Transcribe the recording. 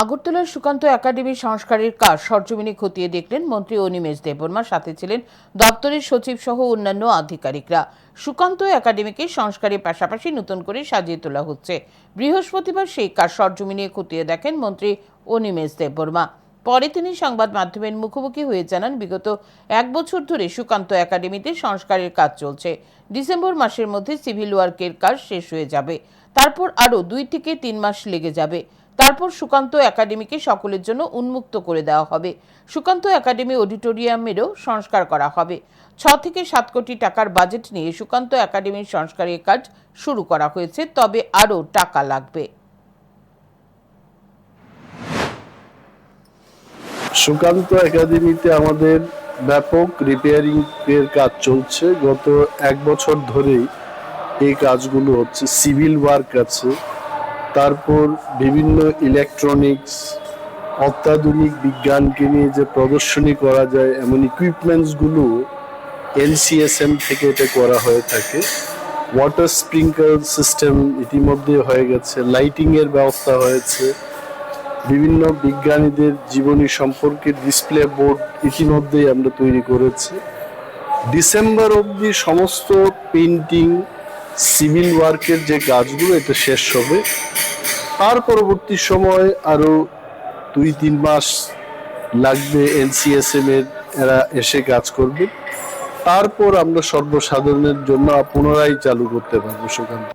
আগরতলার সুকান্ত একাডেমি সংস্কারের কাজ সরজমিনে খতিয়ে দেখলেন মন্ত্রী অনিমেষ দেববর্মা। সাথে ছিলেন দপ্তরের সচিব সহ অন্যান্য আধিকারিকরা। সুকান্ত একাডেমিকে সংস্কারের পাশাপাশি নতুন করে সাজিয়ে তোলা হচ্ছে। বৃহস্পতিবার সেই কাজ সরজমিনে খতিয়ে দেখেন মন্ত্রী অনিমেষ দেববর্মা। পরে তিনি সংবাদ মাধ্যমের মুখোমুখি হয়ে জানান, বিগত 1 বছর ধরে সুকান্ত একাডেমিতে সংস্কারের কাজ চলছে। ডিসেম্বর মাসের মধ্যে সিভিল ওয়ার্কের কাজ শেষ হয়ে যাবে। তারপর আরও 2 থেকে 3 মাস লেগে যাবে। তারপর সুকান্ত একাডেমিকে সকলের জন্য উন্মুক্ত করে দেওয়া হবে। সুকান্ত একাডেমি অডিটোরিয়ামেরও সংস্কার করা হবে। 6 থেকে 7 কোটি টাকার বাজেট নিয়ে সুকান্ত একাডেমির সংস্কারের কাজ শুরু করা হয়েছে, তবে আরও টাকা লাগবে। সুকান্ত একাডেমিতে আমাদের ব্যাপক রিপেয়ারিং এর কাজ চলছে। গত 1 বছর ধরেই এই কাজগুলো হচ্ছে। সিভিল ওয়ার্ক আছে, তারপর বিভিন্ন ইলেকট্রনিক্স, অত্যাধুনিক বিজ্ঞানকে নিয়ে যে প্রদর্শনী করা যায় এমন ইকুইপমেন্টসগুলো এনসিএসএম থেকে এটা করা হয়ে থাকে। ওয়াটার স্প্রিংকলার সিস্টেম ইতিমধ্যে হয়ে গেছে, লাইটিং এর ব্যবস্থা হয়েছে, বিভিন্ন বিজ্ঞানীদের জীবনী সম্পর্কে ডিসপ্লে বোর্ড ইতিমধ্যেই আমরা তৈরি করেছি। ডিসেম্বর অবধি সমস্ত পেইন্টিং, সিভিল ওয়ার্কের যে কাজগুলো এটা শেষ হবে। তার পরবর্তী সময় আরো 2-3 মাস লাগবে এনসিএসএম এর এরা এসে কাজ করবে। তারপর আমরা সর্বসাধারণের জন্য পুনরায় চালু করতে পারবো সেখানে।